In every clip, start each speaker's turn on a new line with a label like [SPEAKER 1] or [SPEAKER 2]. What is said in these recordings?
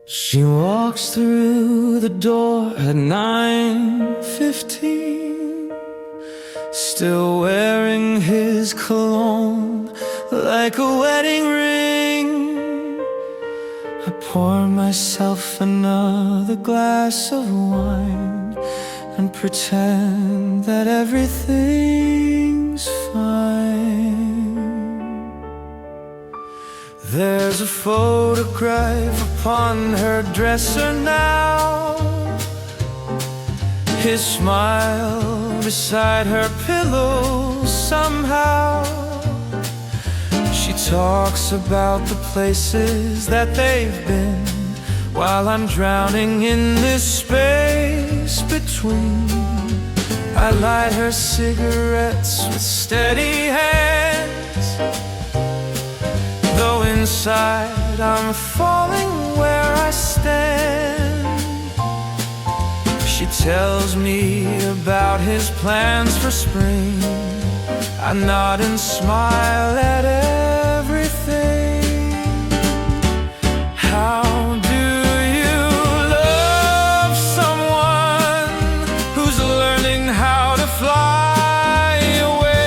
[SPEAKER 1] She walks through the door at 9:15, still wearing his cologne like a wedding ring. I pour myself another glass of wine and pretend that everything's fine. There's a photograph upon her dresser now, his smile beside her pillow somehow. She talks about the places that they've been, while I'm drowning in this space between. I light her cigarettes with steady hands, though inside I'm falling where I stand. She tells me about his plans for spring. I nod and smile at everything. How do you love someone who's learning how to fly away?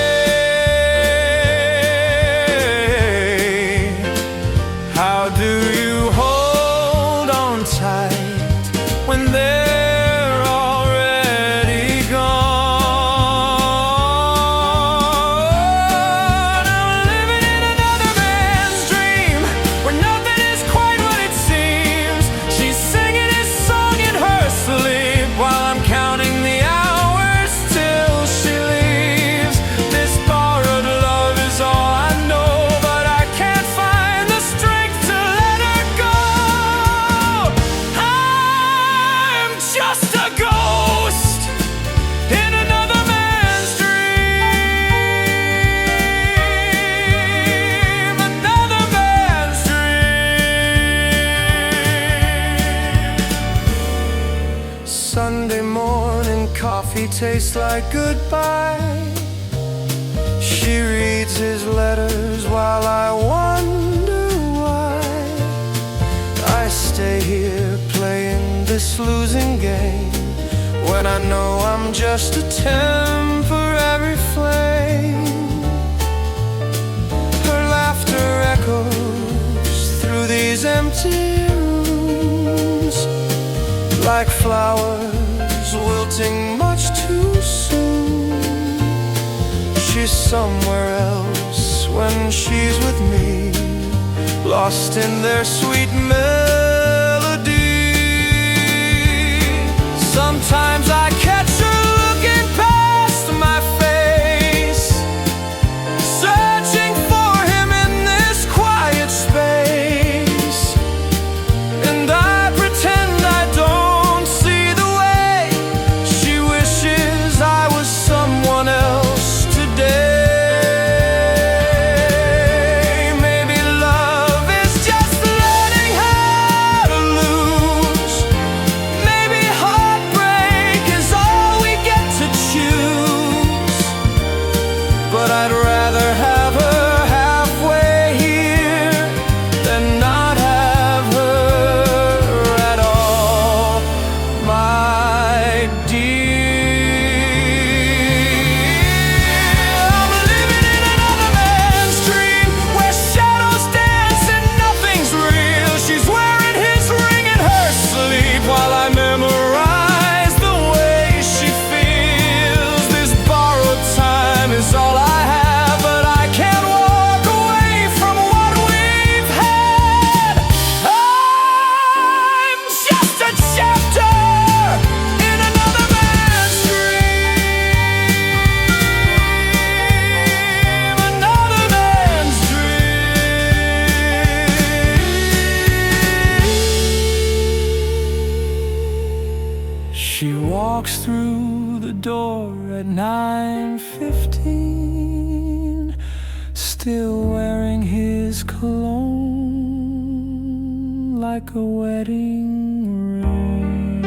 [SPEAKER 1] How do you hold on tight when they're already gone? I'm living in another man's dream, where nothing is quite what it seems. She's singing his song in her sleep, while I'm counting the hours till she leaves. This borrowed love is all I know, but I can't find the strength to let her go. I'm just a ghost in another man's dream, another man's dream. Sunday morning coffee tastes like goodbye. She reads his letters while I wonder why. I stay here playing this losing game, when I know I'm just a temporary flame. Her laughter echoes through these empty rooms, like flowers wilting much too soon. She's somewhere else when she's with me, lost in their sweet melody. Sometimes I catch her looking past my face, searching for him in this quiet space, and I pretend I don't see the way she wishes I was someone else today. Maybe love is just learning how to lose. Maybe heartbreak is all we get to choose. But I'd rather have her halfway here than not have her at all, my dear. I'm living in another man's dream, where shadows dance and nothing's real. She's wearing his ring in her sleep, while I memorize the way she feels. This borrowed time is all I have, but I can't walk away from what we've had. I'm just a chapter in another man's dream, another man's dream. She walks through the door at 9:15, still wearing his cologne like a wedding ring.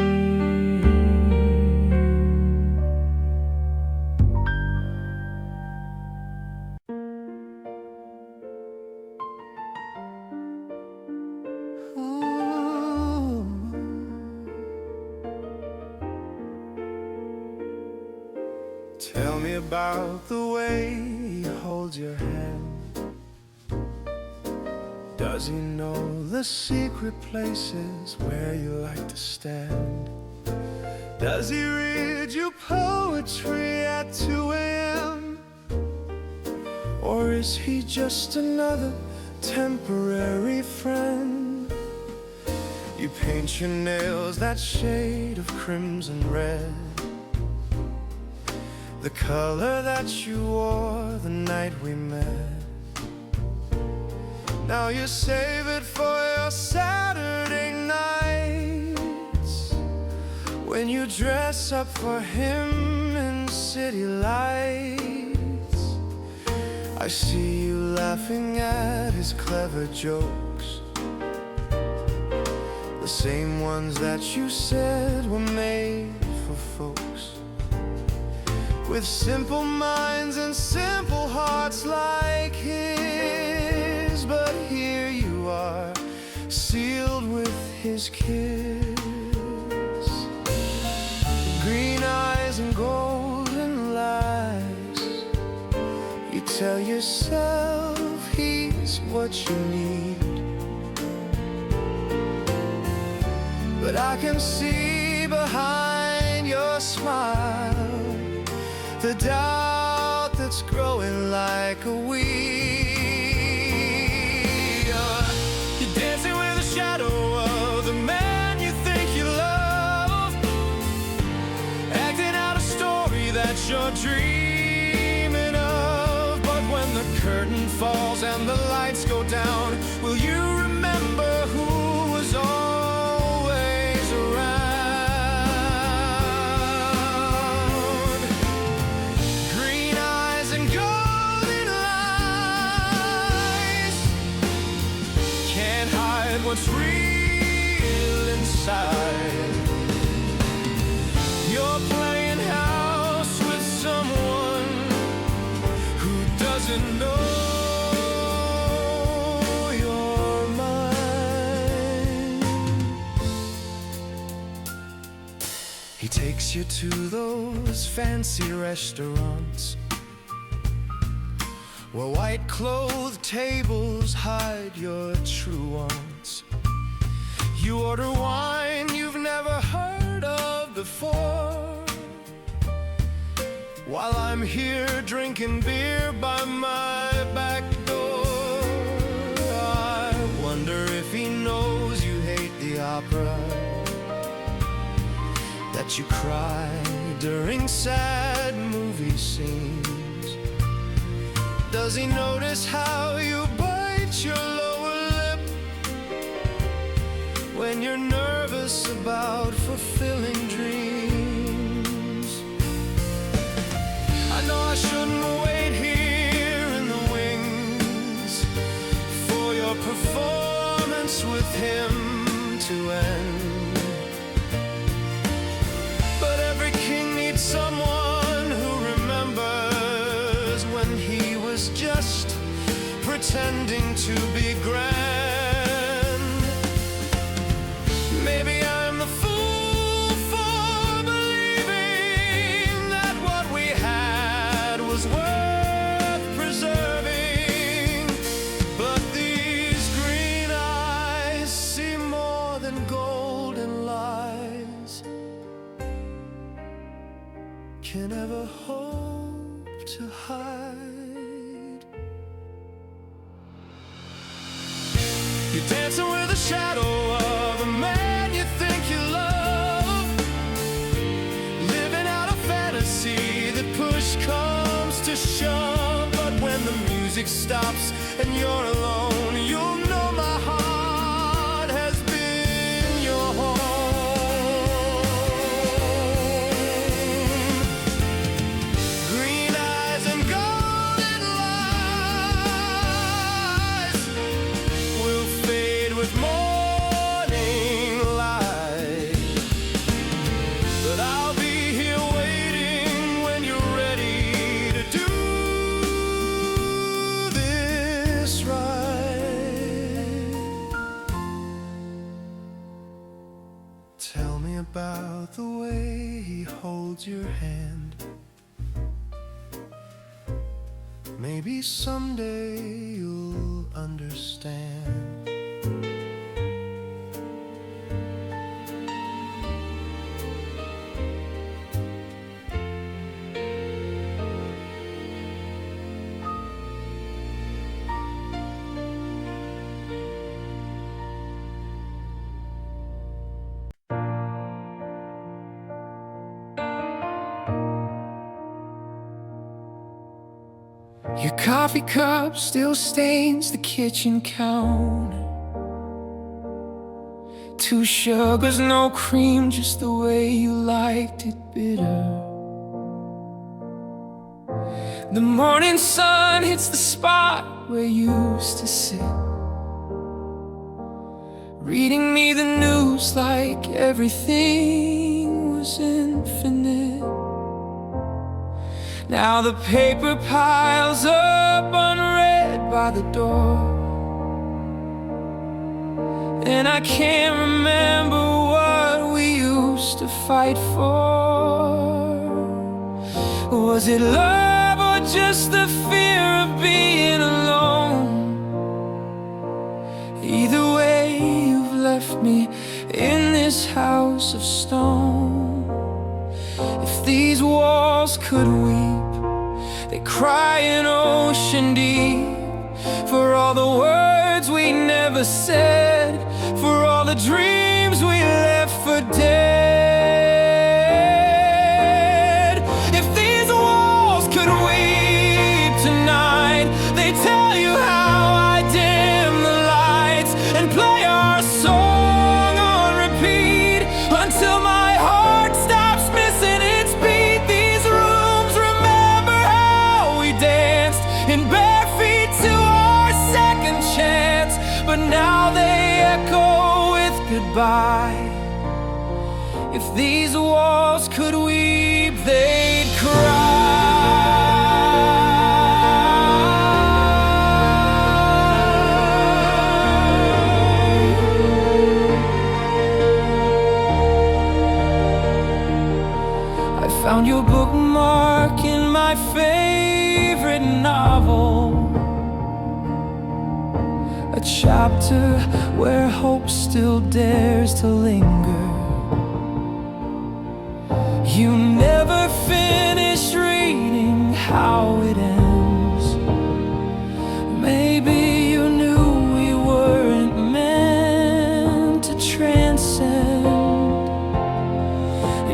[SPEAKER 1] Ooh. me about the way he holds your hand. Does he know the secret places where you like to stand? Does he read you poetry at 2 a.m.? Or is he just another temporary friend? You paint your nails that shade of crimson red, the color that you wore the night we met. Now you save it for your Saturday nights, when you dress up for him in city lights. I see you laughing at his clever jokes, the same ones that you said were made for folks with simple minds and simple hearts like his. But here you are, sealed with his kiss. Green eyes and golden lies, you tell yourself he's what you need. But I can see behind your smile the doubt that's growing like a weed. You're dancing with the shadow of the man you think you love, acting out a story that you're dreaming of. But when the curtain falls and the lights go down, will you remember who was always around? What's real inside? You're playing house with someone who doesn't know your mind. He takes you to those fancy restaurants where white-clothed tables hide your true wants. You order wine you've never heard of before, while I'm here drinking beer by my back door. I wonder if he knows you hate the opera, that you cry during sad movie scenes. Does he notice how you bite your lower lip when you're nervous about fulfilling dreams? I know I shouldn't wait here in the wings for your performance with him to end, but every king needs someone who remembers when he was just pretending to be grand. Maybe I'm the fool for believing that what we had was worth preserving, but these green eyes see more than golden lies can ever hope to hide. You're dancing with the shadow of a man you think you love, living out a fantasy that push comes to shove. But when the music stops and you're alone, you'll know my heart has been your home. Green eyes and golden lies will fade with morning light, but I'll be here waiting when you're ready to do this right. Tell me about the way he holds your hand, Maybe someday you'll understand. Your coffee cup still stains the kitchen counter. 2 sugars, no cream, just the way you liked it, bitter. The morning sun hits the spot where you used to sit, reading me the news like everything was infinite. Now the paper piles up unread by the door, and I can't remember what we used to fight for. Was it love or just the fear of being alone? Either way, you've left me in this house of stone. If these walls could weep, they'd cry an ocean deep, for all the words we never said, for all the dreams we left for dead. If these walls could weep tonight, they'd tell you how I dim the lights and play our song on repeat until my heart stops missing its beat. These rooms remember how we danced in bare feet to our second chance, but now they echo with goodbye. If these walls could weep, they'd cry. I found your bookmark in my favorite novel, a chapter where hope still dares to linger. You never finish reading how it ends. Maybe you knew we weren't meant to transcend.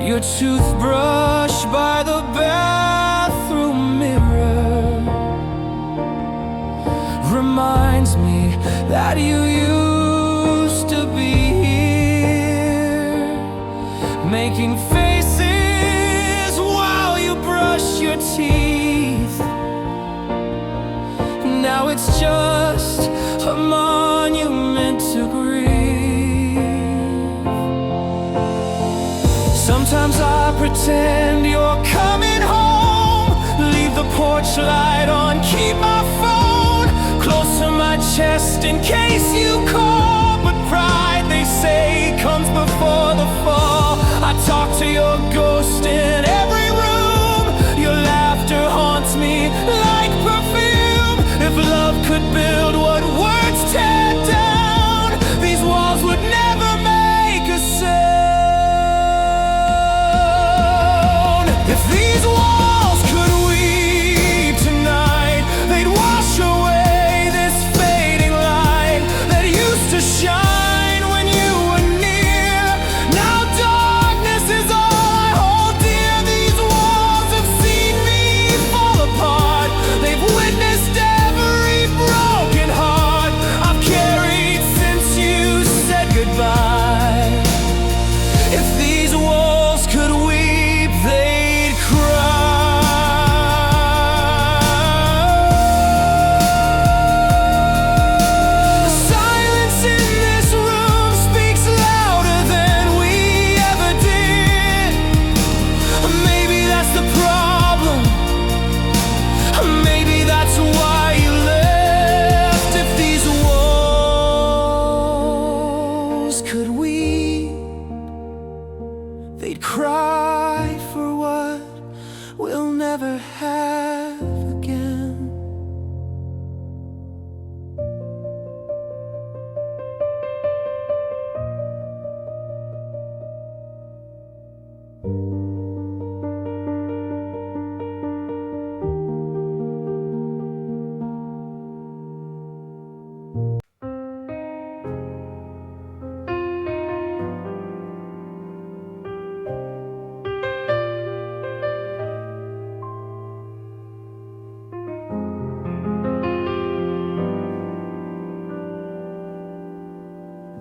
[SPEAKER 1] Your toothbrush by the bathroom mirror reminds me that you used to be here, making faces while you brush your teeth. Now it's just a monument to grief. Sometimes I pretend you're coming home, leave the porch light on, keep my phone close to my chest in case you call. But pride, they say, comes before the fall. I talk to your ghost in every room. Your laughter haunts me like perfume. If love could build what words tear down, these walls would never make a sound. If these walls could weep tonight, they'd wash away this fading light that used to shine when you were near. Now darkness is all I hold dear. These walls have seen me fall apart. They've witnessed every broken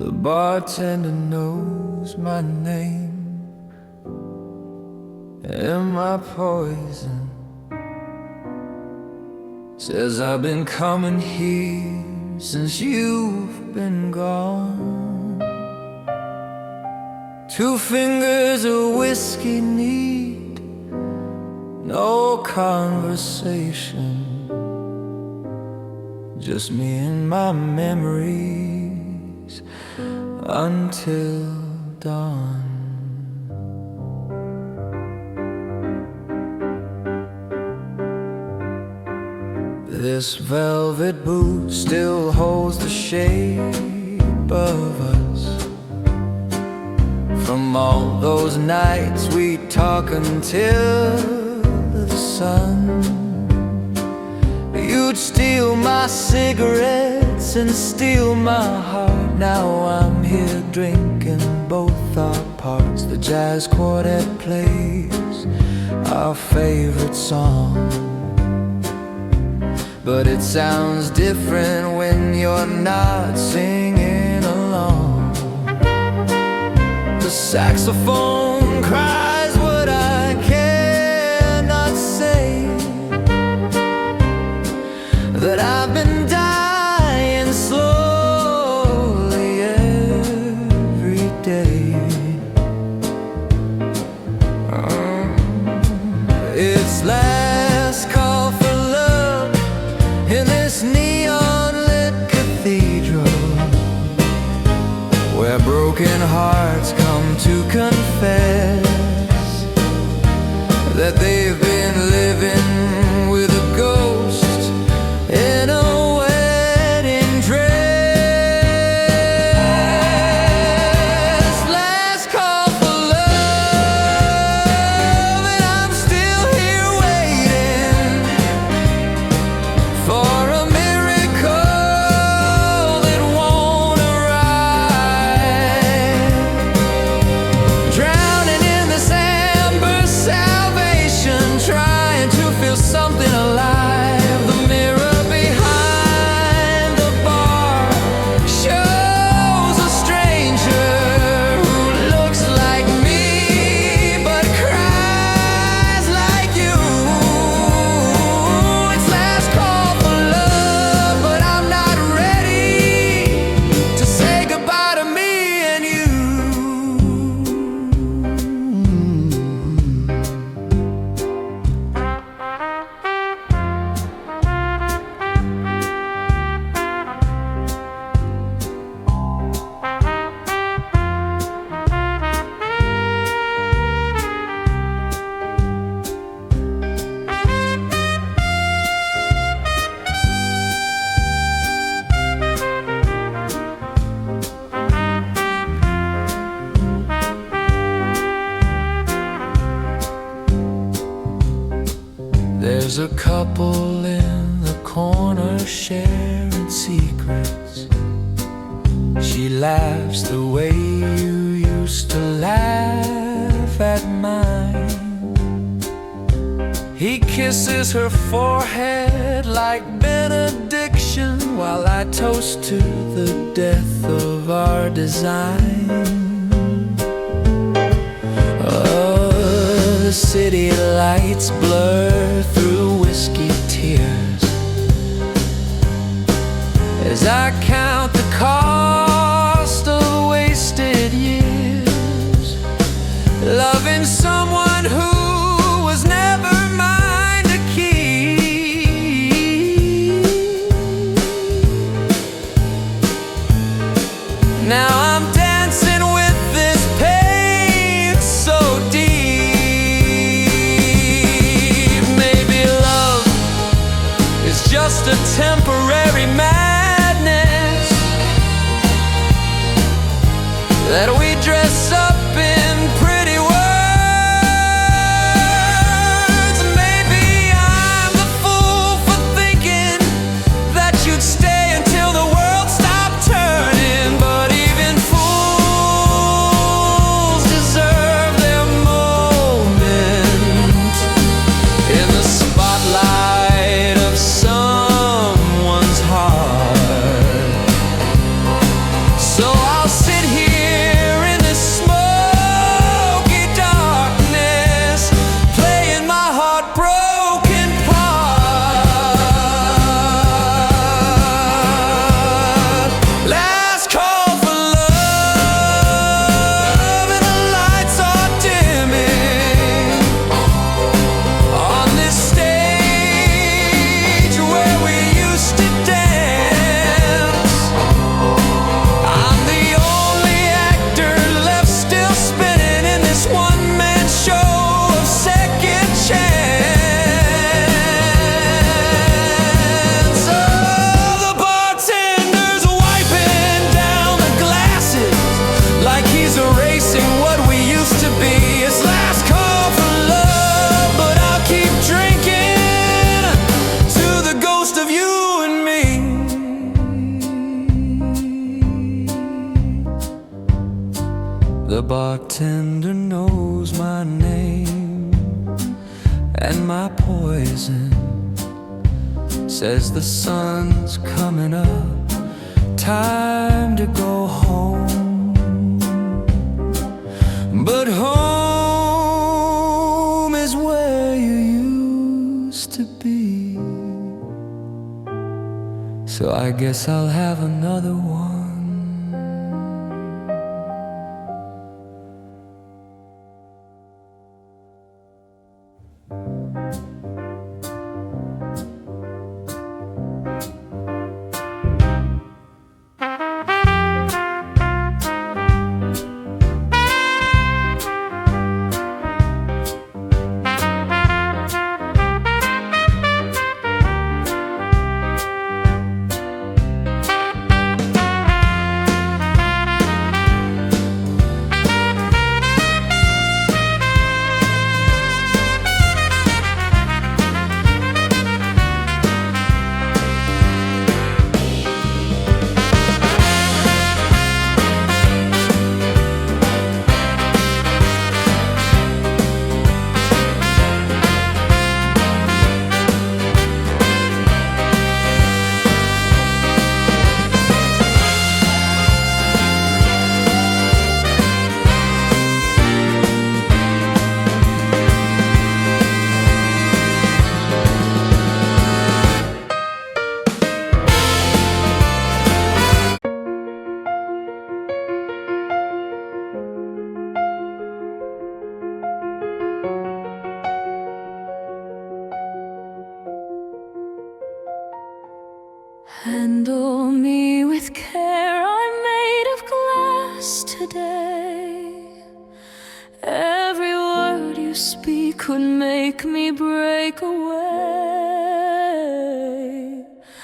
[SPEAKER 1] The bartender knows my name and my poison. Says I've been coming here since you've been gone. 2 fingers of whiskey need no conversation, just me and my memories until dawn. This velvet boot still holds the shape of us from all those nights we talk until the sun. You'd steal my cigarettes and steal my heart. Now I'm here drinking both our parts. The jazz quartet plays our favorite song, but it sounds different when you're not singing along. The saxophone cries what I cannot say, that I've been dying slowly every day. It's last call for love in this neon-lit cathedral, where broken hearts come to confess that they've been living with a ghost in a wedding dress. Last call for love, and I'm still here waiting for a miracle that won't arrive. Drowning in this amber salvation, trying to feel something alive. The mirror behind the bar shows a stranger who looks like me but cries like you. It's last call for love, but I'm not ready to say goodbye to me and you. There's a couple in the corner sharing secrets. She laughs the way you used to laugh at mine. He kisses her forehead like benediction, while I toast to the death of our design. The city lights blur through whiskey tears as I count the cost of wasted years, loving someone who was never mine to keep. Now I'm dancing with this pain so deep. Just a temporary madness that we dress up in pretty words. Maybe I'm the fool for thinking that you'd stay until the world stopped turning, but even fools deserve their moment in the spotlight of someone's heart. So I'll bartender knows my name and my poison. Says the sun's coming up, time to go home. But home is where you used to be, so I guess I'll have another one.
[SPEAKER 2] Handle me with care, I'm made of glass today. Every word you speak would make me break away.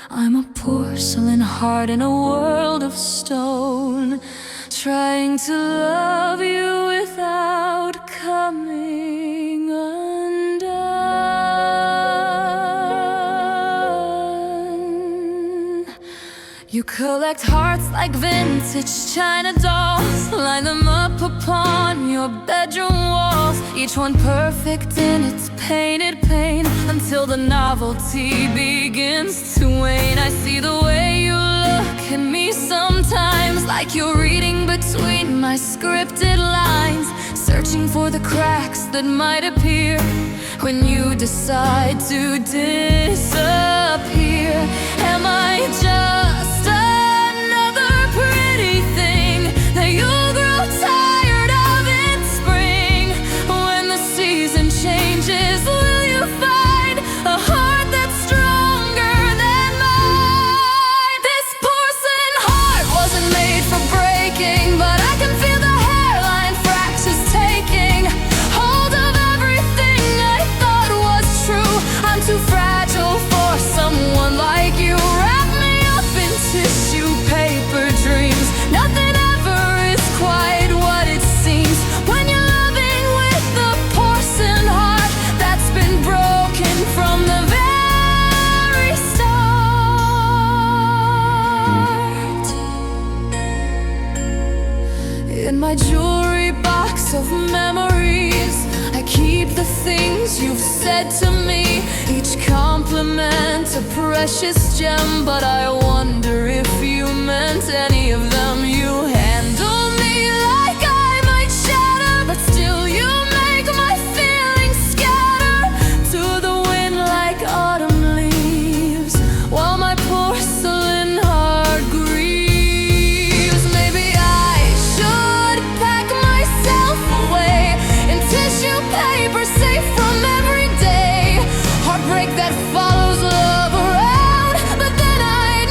[SPEAKER 2] I'm a porcelain heart in a world of stone, trying to love you without coming undone. You collect hearts like vintage china dolls, line them up upon your bedroom walls, each one perfect in its painted pain, until the novelty begins to wane. I see the way you look at me sometimes, like you're reading between my scripted lines, searching for the cracks that might appear when you decide to disappear. Am I just another pretty thing that you'll grow tired of in spring? When the season changes, will you find a heart that's stronger than mine? This porcelain heart wasn't made for breaking, but I can feel the hairline fractures taking hold of everything I thought was true. I'm too fragile for someone like you. Wrap me up in tissue paper dreams. Nothing ever is quite what it seems when you're loving with the porcelain heart that's been broken from the very start. In my jewelry box of memories, I keep the things you've said to me, each compliment a precious gem, but I wonder if you meant any of them. You handle me like I might shatter, but still you make my feelings scatter to the wind like autumn leaves, while my porcelain heart grieves. Maybe I should pack myself away in tissue paper, safe from every day heartbreak that follows love around. But then I'd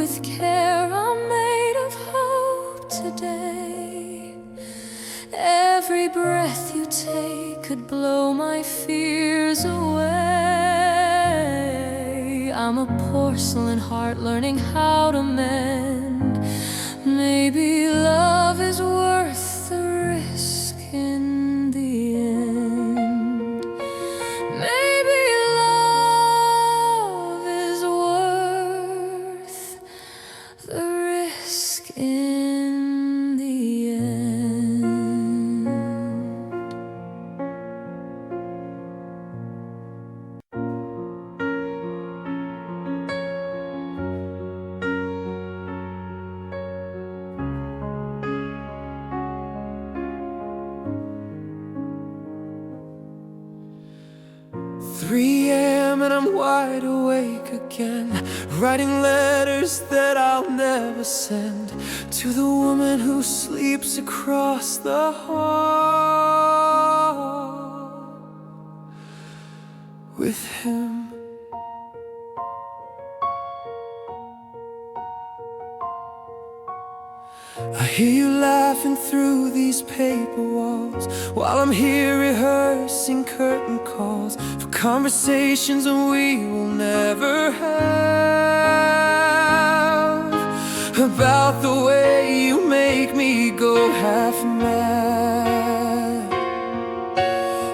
[SPEAKER 2] with care, I'm made of hope today. Every breath you take could blow my fears away. I'm a porcelain heart learning how to mend. Maybe love is worth the risk in the end. Maybe love is worth the risk in the end.
[SPEAKER 1] 3 a.m. and I'm wide awake again, writing letters that I'll never send to the woman who sleeps across the hall with him. I hear you laughing through these paper walls while I'm here rehearsing curtain calls for conversations that we will never have, about the way you make me go half mad.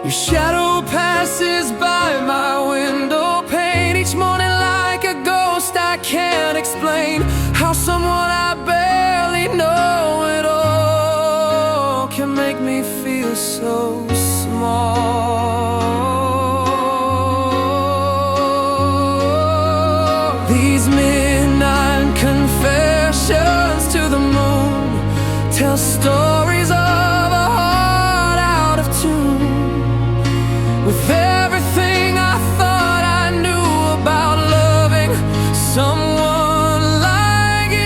[SPEAKER 1] Your shadow passes by my window pane each morning like a ghost I can't explain. How someone I barely know at all can make me feel so small. These midnight confessions to the moon tell stories of a heart out of tune with everything I thought I knew about loving someone like you.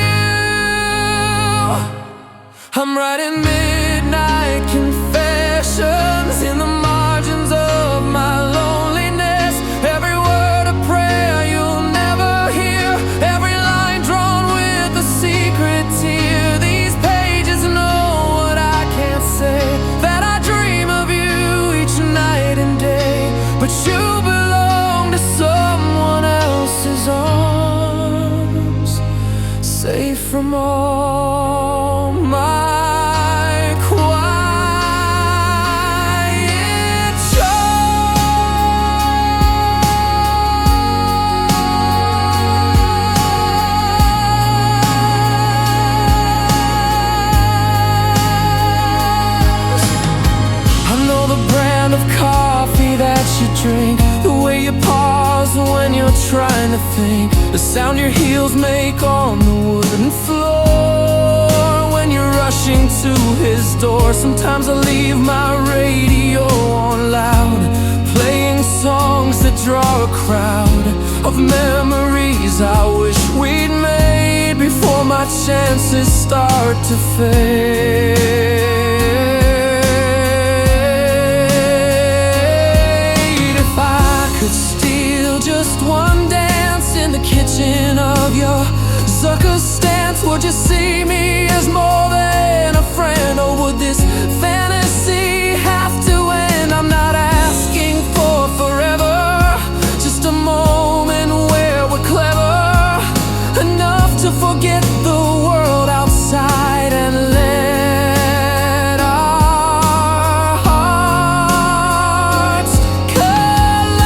[SPEAKER 1] I'm writing midnight confessions in the margins of my loneliness. Every word a prayer you'll never hear, every line drawn with a secret tear. These pages know what I can't say, that I dream of you each night and day, but you belong to someone else's arms, safe from all my quiet chores. I know the brand of coffee that you drink, the way you pause when you're trying to think, the sound your heels make on the wooden floor when you're rushing to his door. Sometimes I leave my radio on loud, playing songs that draw a crowd of memories I wish we'd made before my chances start to fade. If I could steal just one dance in the kitchen of your sucker stance, would you see me as more than a friend, or would this fantasy have to end? I'm not asking for forever, just a moment where we're clever enough to forget the world outside and let our hearts collide.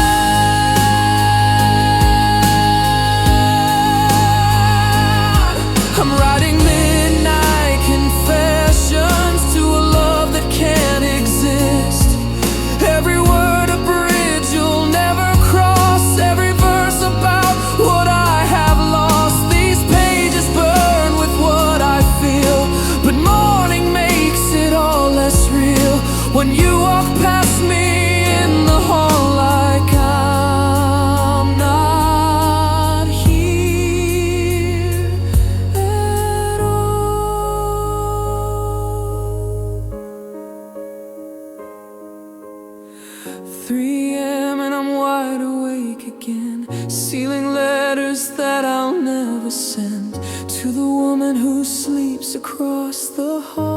[SPEAKER 1] to the woman who sleeps across the hall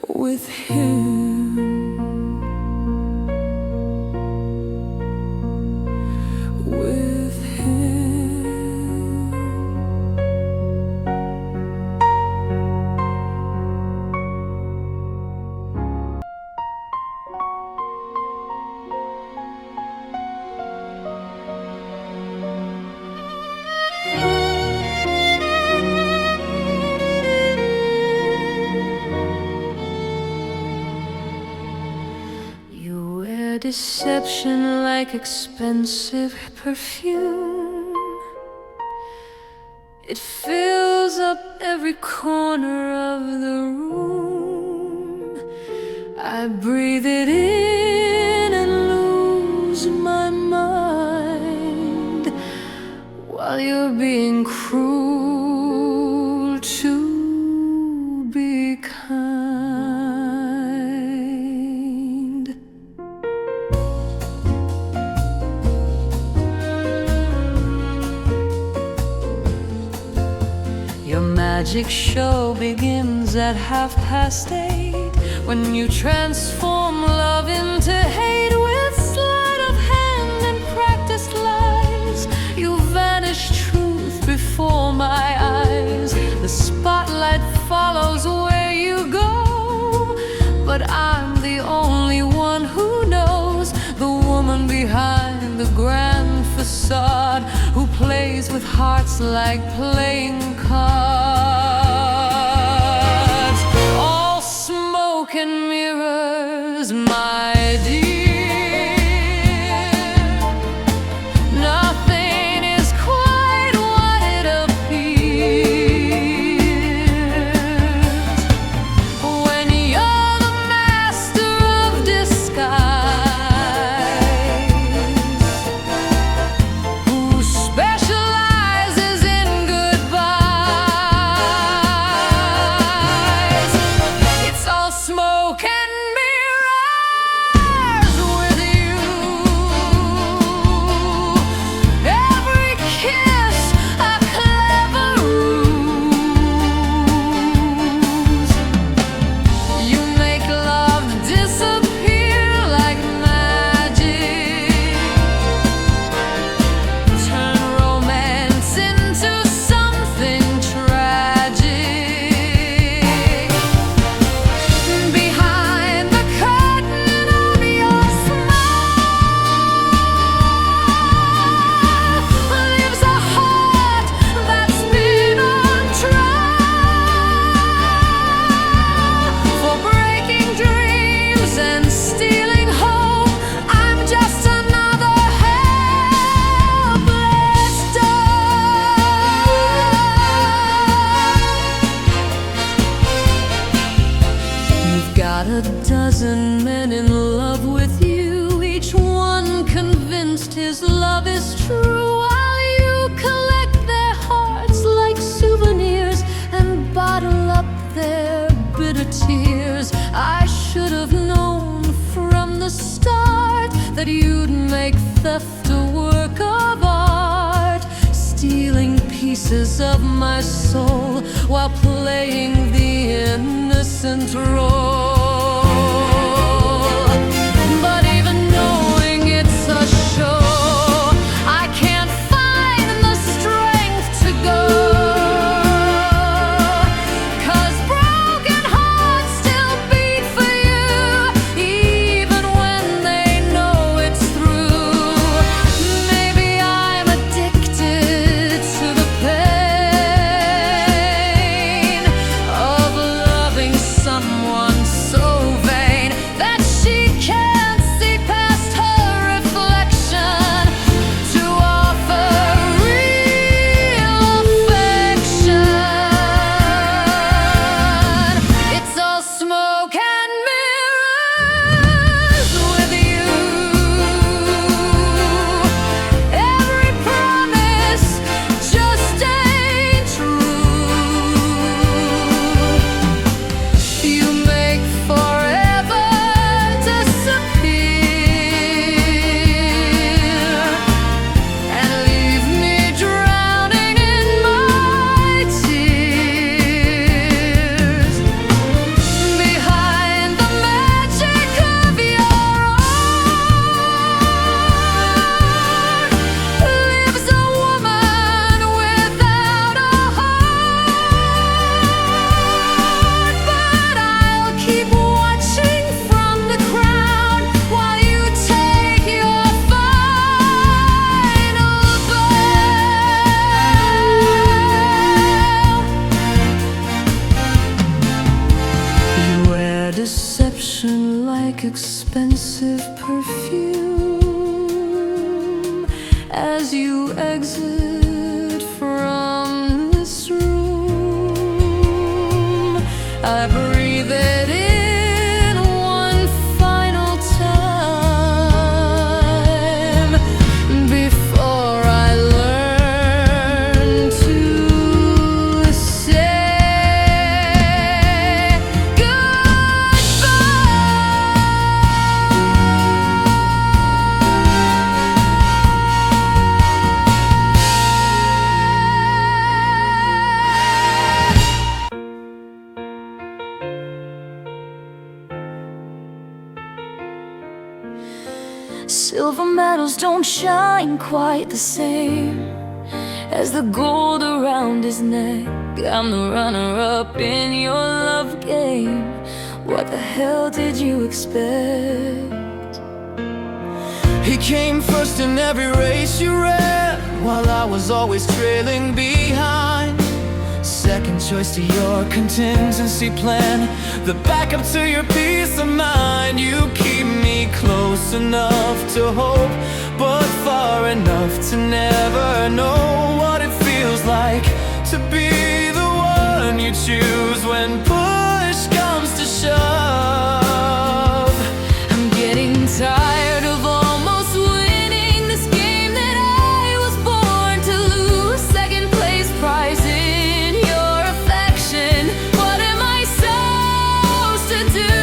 [SPEAKER 1] with him. With him. Deception like expensive perfume. It fills up every corner of the room. I breathe it in and lose my mind while you're being cruel to be kind. Your magic show begins at 8:30 when you transform love into hate with sleight of hand and practiced lies. You vanish truth before my eyes. The spotlight follows where you go, but I'm the only one who knows the woman behind the grand facade who plays with hearts like playing cards. All smoke and mirrors, my dear. Nothing is quite what it appears when you're the master of disguise, who specializes in goodbyes. It's all smoke and mirrors with you. Every kiss a clever ruse. You make love disappear like magic, turn romance into something tragic. Behind the curtain of your smile lives a heart that's been on trial for breaking dreams and stealing hope. I'm just another helpless doll. You've got a dozen men in love with you, each one convinced his love is true, while you collect their hearts like souvenirs and bottle up their bitter tears. I should have known from the start that you'd make theft a work of art, stealing pieces of my soul while playing the innocent role. But even knowing it's a show, I can't find the strength to go, 'cause broken hearts still beat for you, even when they know it's through. Maybe I'm addicted to the pain of loving someone so
[SPEAKER 2] Silver medals don't shine quite the same as the gold around his neck. I'm the runner-up in your love game. What the hell did you expect?
[SPEAKER 1] He came first in every race you ran, while I was always trailing behind. Second choice to your contingency plan, the backup to your peace of mind. You keep me close enough to hope, but far enough to never know what it feels like to be the one you choose when push comes to shove.
[SPEAKER 2] I'm getting tired of almost winning this game that I was born to lose. Second place prize in your affection. What am I supposed to do?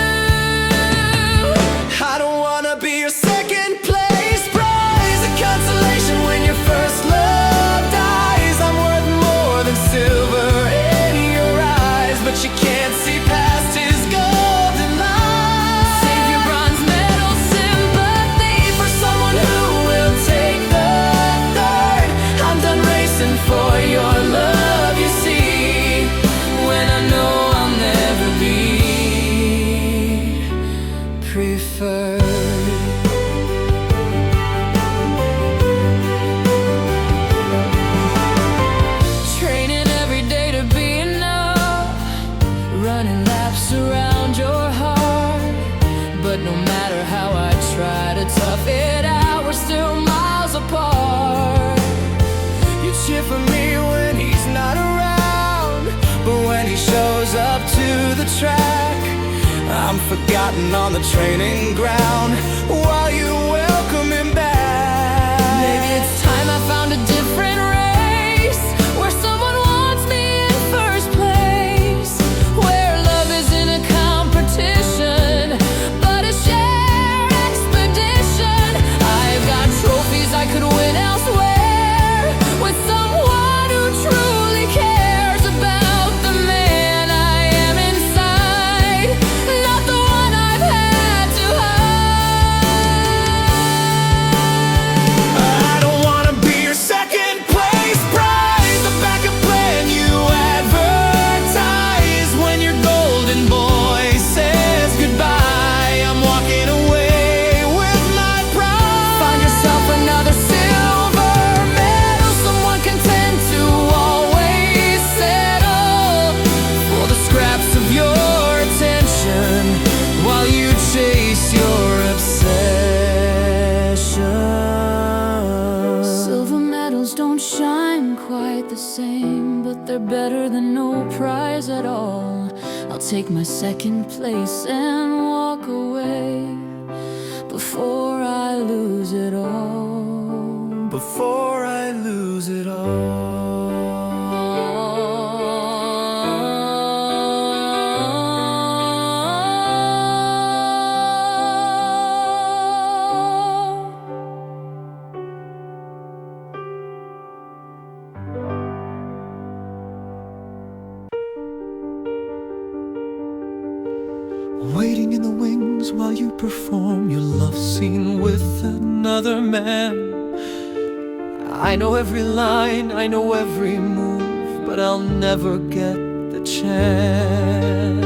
[SPEAKER 1] I don't wanna be your second place prize, a consolation when your first love dies. I'm worth more than silver in your eyes, but you can't see past his golden lies.
[SPEAKER 2] Save your bronze medal sympathy for someone who will take the third.
[SPEAKER 1] I'm done racing for your love, you see, when I know I'll never be preferred.
[SPEAKER 2] Training every day to be enough, running laps around your heart. But no matter how I try to tough it out, we're still miles apart.
[SPEAKER 1] You cheer for me when he's not around, but when he shows up to the track, I'm forgotten on the training ground while you welcome him back.
[SPEAKER 2] Maybe it's time I found a different race, where someone wants me in first place, where love isn't a competition, but a shared expedition. I've got trophies I could win elsewhere, with someone who truly cares about the man I am inside, not the one I've had to hide.
[SPEAKER 1] I don't wanna be your second place prize, the backup plan you advertise. When your golden boy says goodbye, I'm walking away with my pride.
[SPEAKER 2] Find yourself another silver medal, someone content to always settle
[SPEAKER 1] For the scraps of your attention while you chase your obsession.
[SPEAKER 2] Silver medals don't shine quite the same, but they're better than no prize at all. I'll take my second place and walk away before I lose it all.
[SPEAKER 1] Before I lose it all. Waiting in the wings while you perform your love scene with another man. I know every line, I know every move, but I'll never get the chance.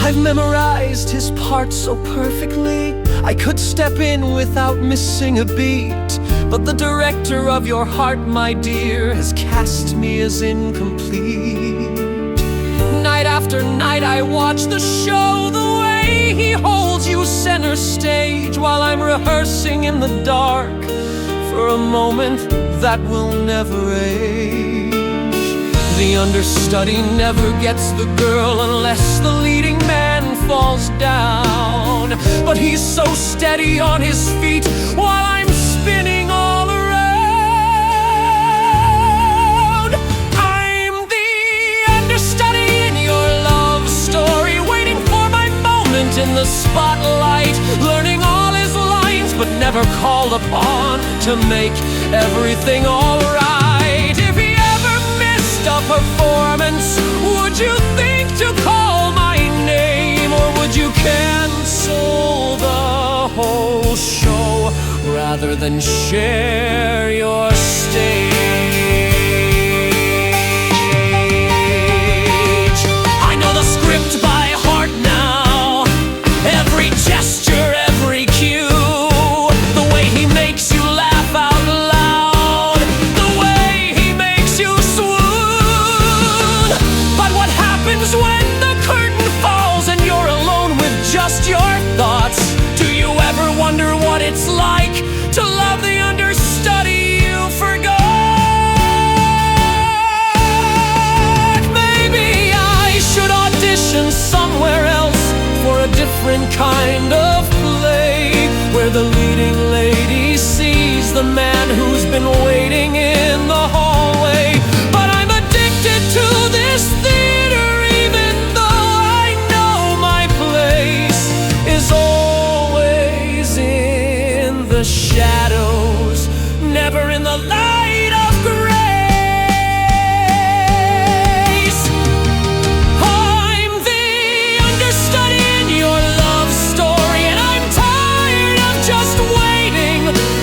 [SPEAKER 1] I've memorized his part so perfectly, I could step in without missing a beat. But the director of your heart, my dear, has cast me as incomplete. Night after night I watch the show, the way he holds you center stage, while I'm rehearsing in the dark for a moment that will never age. The understudy never gets the girl unless the leading man falls down. But he's so steady on his feet while I'm spinning all around. I'm the understudy in your love story, waiting for my moment in the spotlight, learning all his lines but never called upon to make everything alright. If he ever missed a performance, would you think to call my name, or would you cancel the whole rather than share your stage. I know the script by heart now, every gesture, every cue, the way he makes you laugh out loud, the way he makes you swoon. But what happens when the curtain falls and you're alone with just your thoughts? Do you ever wonder what it's like to love the understudy you forgot? Maybe I should audition somewhere else for a different kind of play, where the leading lady sees the man who's been waiting in the hallway. But I'm addicted to this theater, even though I know my place is always in the shadows, never in the light of grace. I'm the understudy in your love story, and I'm tired of just waiting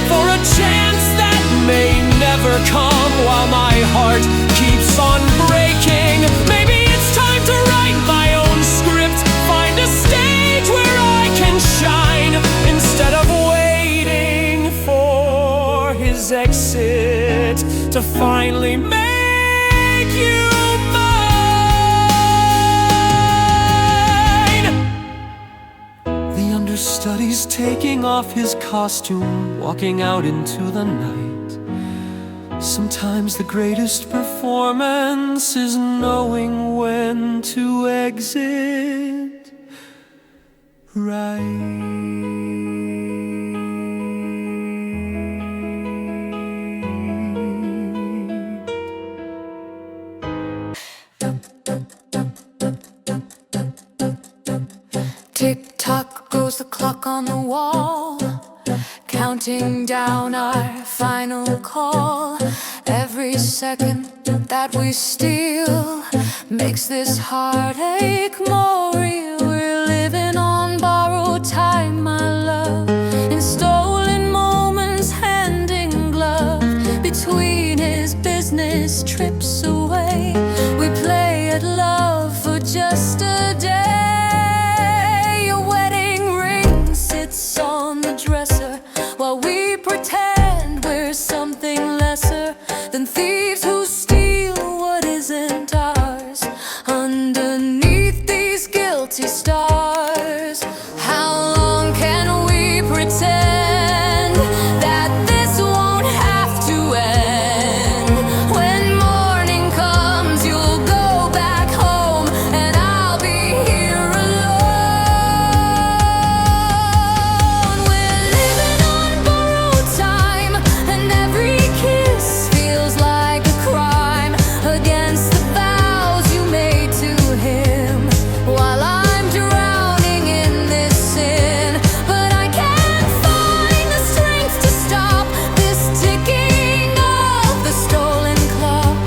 [SPEAKER 1] for a chance that may never come while my heart keeps on breaking. Maybe it's time to write my own script, find a stage where I can shine, instead of waiting for his exit to finally make you mine. The understudy's taking off his costume, walking out into the night. Sometimes the greatest performance is knowing when to exit
[SPEAKER 2] Tick-tock goes the clock on the wall, counting down our final call. Every second that we steal makes this heartache more real. We're living on borrowed time, my love, in stolen moments, hand in glove. Between his business trips away, we play at love for just a day. Your wedding ring sits on the dresser while we pretend we're something lesser than thieves who steal what isn't ours. Underneath these guilty stars, how long can we pretend that this won't have to end? When morning comes, you'll go back home and I'll be here alone. We're living on borrowed time, and every kiss feels like a crime against the vows you made to him, while I'm drowning in this sin. But I can't find the strength to stop this ticking of the stolen clock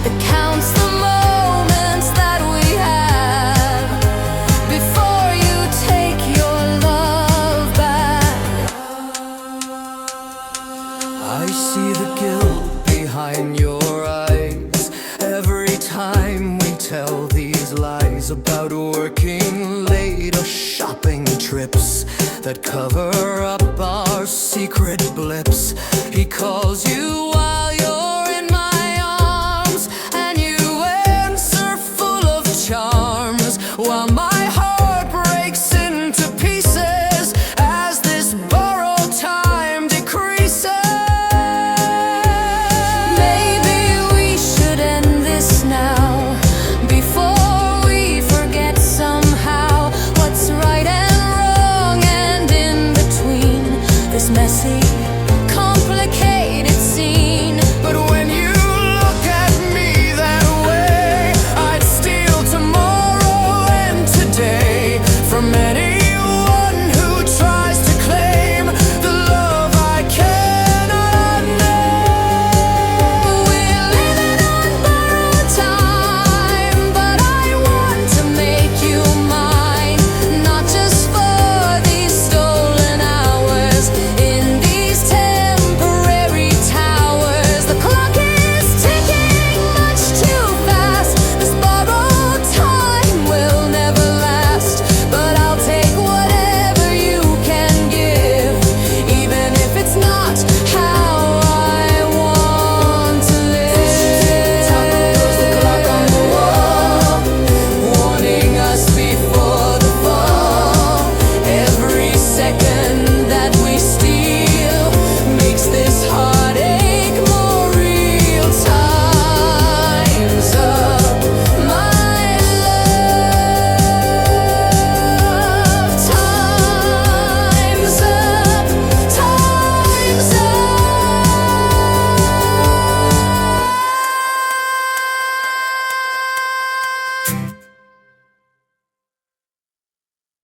[SPEAKER 2] that counts the moments that we have before you take your love back.
[SPEAKER 1] I see the guilt behind your eyes every time we tell these lies about working late or shopping trips that cover up our secret blips. He calls you